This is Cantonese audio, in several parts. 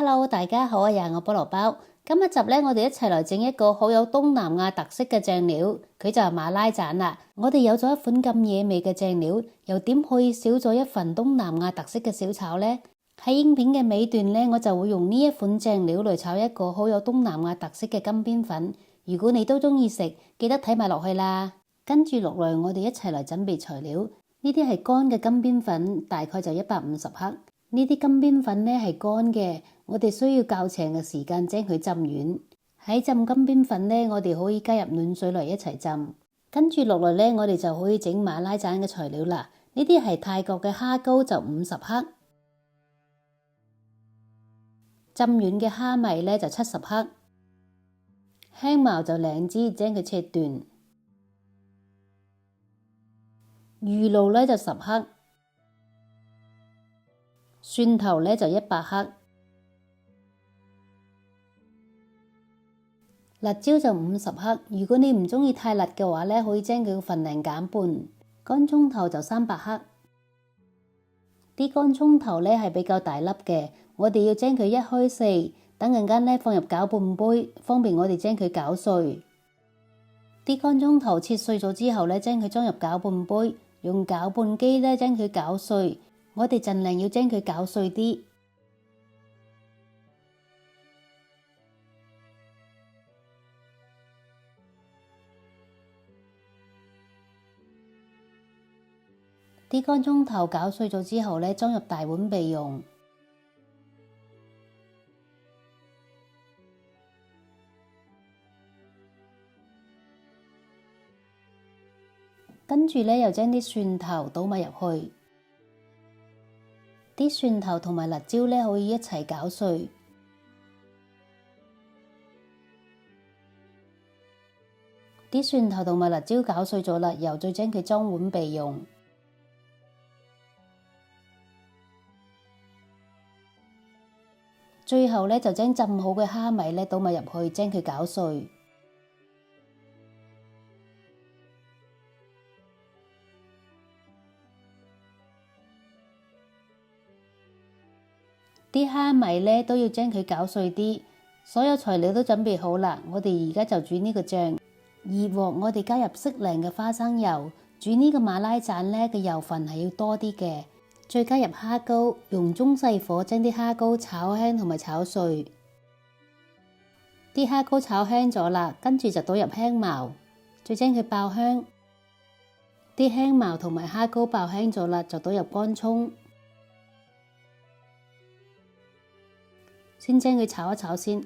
Hello，大家好啊！又係我菠蘿包。今一集呢，我哋一齊嚟整一個好有東南亞特色嘅醬料，佢就係馬拉盞啦。我哋有咗一款咁惹味嘅醬料，又點可以少咗一份東南亞特色嘅小炒呢？喺影片嘅尾段呢，我就會用呢一款醬料嚟炒一個好有東南亞特色嘅金邊粉。如果你都中意食，記得睇埋落去啦。跟住落嚟，我哋一齊嚟準備材料。呢啲係乾嘅金邊粉，大概就150克。呢啲金邊粉呢係乾嘅，我哋需要較長嘅時間將佢浸軟。喺浸金邊粉呢，我哋可以加入暖水嚟一齊浸。跟住落嚟呢，我哋就可以整馬拉盞嘅材料啦。呢啲係泰國嘅蝦膏，就50克。浸軟嘅蝦米呢就70克。香茅就2支，將佢切斷。魚露呢就10克。蒜頭呢就100克。辣椒就50克。如果你唔中意太辣嘅話呢，可以將佢嘅份量減半。乾葱頭就300克。啲乾葱頭呢係比較大粒嘅，我哋要將佢一開四，等陣間呢放入攪拌杯，方便我哋將佢攪碎。啲乾葱頭切碎咗之後呢，將佢裝入攪拌杯，用攪拌機呢將佢攪碎。我哋盡量要將佢攪碎啲。啲乾葱頭攪碎咗之後呢，裝入大碗備用。跟住呢，又將啲蒜頭倒埋入去。啲蒜頭同埋辣椒呢，可以一齊攪碎。啲蒜頭同埋辣椒攪碎咗啦，又再將佢裝碗備用。最後呢，就將浸好嘅蝦米呢倒埋入去，將佢攪碎。啲蝦米呢都要將佢攪碎啲。所有材料都準備好啦，我哋而家就煮呢個醬。熱鑊，我哋加入適量嘅花生油。煮呢個馬拉盞呢嘅油份係要多啲嘅。再加入蝦膏，用中細火將啲蝦膏炒香同埋炒碎。啲蝦膏炒香咗啦，跟住就倒入香茅，再將佢爆香。啲香茅同埋蝦膏爆香咗啦，就倒入乾葱，先將佢炒一炒先。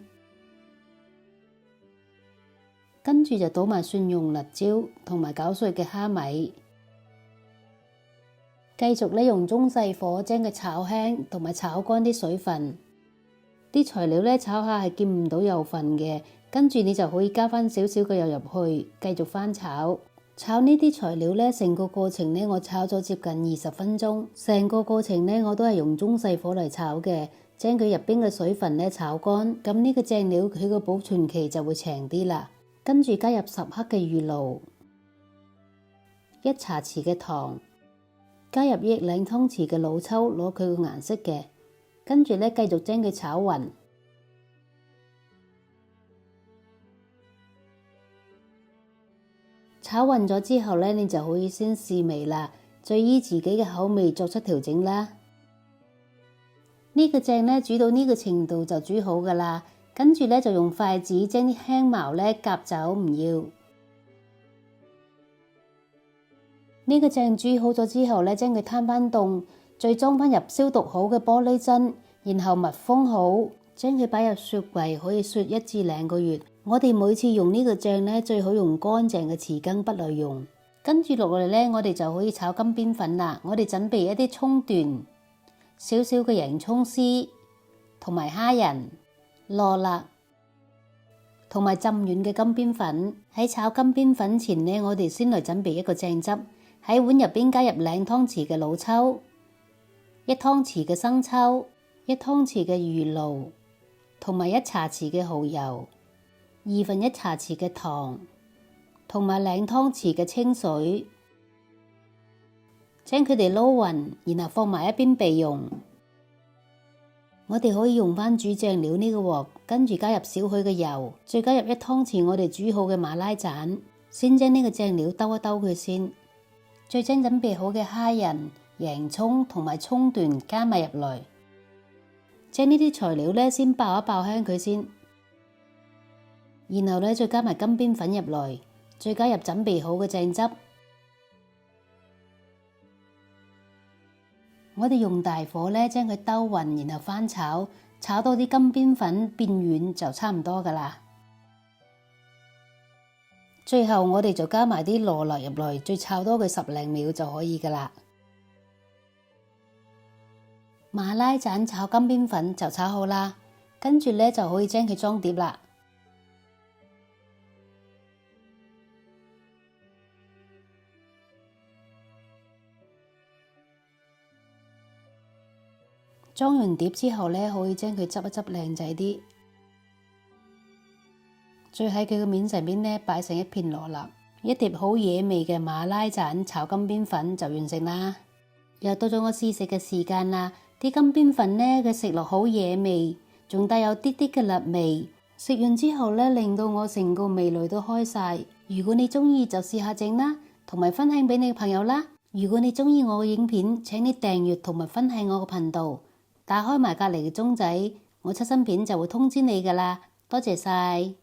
跟住就倒埋蒜蓉、辣椒同埋攪碎嘅蝦米。繼續呢，用中細火將佢炒香同埋炒乾啲水分。啲材料呢，炒下係見唔到油份嘅，跟住你就可以加翻少少嘅油入去，繼續翻炒。炒呢啲材料呢，成個過程呢，我炒咗接近20分鐘。成個過程呢，我都係用中細火嚟炒嘅，將佢入邊嘅水分呢炒乾。咁呢個醬料佢個保存期就會長啲啦。跟住加入10克嘅魚露，1茶匙嘅糖。加入約2湯匙嘅老抽，攞佢個顏色嘅。跟住呢，繼續將佢炒勻。炒勻咗之後呢，你就可以先試味啦，再依自己嘅口味作出調整啦。呢個醬呢，煮到呢個程度就煮好噶啦。跟住呢，就用筷子將啲香茅呢夾走，唔要。呢個醬煮好咗之後呢，將佢攤翻凍，再裝翻入消毒好嘅玻璃樽，然後密封好，將佢擺入雪櫃，可以雪1至2個月。我哋每次用呢個醬呢，最好用乾淨嘅匙羹筆嚟用。跟住落嚟呢，我哋就可以炒金邊粉啦。我哋準備一啲葱段、少少嘅洋葱絲，同埋蝦仁、羅勒，同埋浸軟嘅金邊粉。喺炒金邊粉前呢，我哋先嚟準備一個醬汁。喺碗入邊加入2湯匙嘅老抽、1湯匙嘅生抽、1湯匙嘅魚露，同埋1茶匙嘅蠔油、1/2茶匙嘅糖，同埋2湯匙嘅清水。將佢哋撈勻，然後放埋一邊備用。我哋可以用返煮醬料呢個鑊，跟住加入少許嘅油，再加入1湯匙我哋煮好嘅馬拉盞，先將呢個醬料兜一兜佢先，再將準備好嘅蝦仁、洋蔥同埋蔥段加埋入嚟，將呢啲材料咧先爆一爆香佢先，然後咧再加埋金邊粉入嚟，再加入準備好嘅醬汁。我哋用大火咧將佢兜勻，然後翻炒，炒到啲金邊粉變軟就差唔多噶啦。最後我哋就加埋啲羅勒入嚟，再炒多佢10零秒就可以噶啦。馬拉盞炒金邊粉就炒好啦，跟住咧就可以將佢裝碟啦。裝完碟之後咧，可以將佢執一執靚仔啲，再喺佢嘅面上邊咧擺上一片羅勒，一碟好惹味嘅馬拉盞炒金邊粉就完成啦。又到咗我試食嘅時間啦，啲金邊粉咧佢食落好惹味，仲帶有啲啲嘅辣味，食完之後咧令到我成個味蕾都開晒。如果你鍾意就試下整啦，同埋分享俾你嘅朋友啦。如果你鍾意我嘅影片，請你訂閱同埋分享我嘅頻道。打開埋隔籬嘅鐘仔，我出新片就會通知你㗎喇，多謝晒。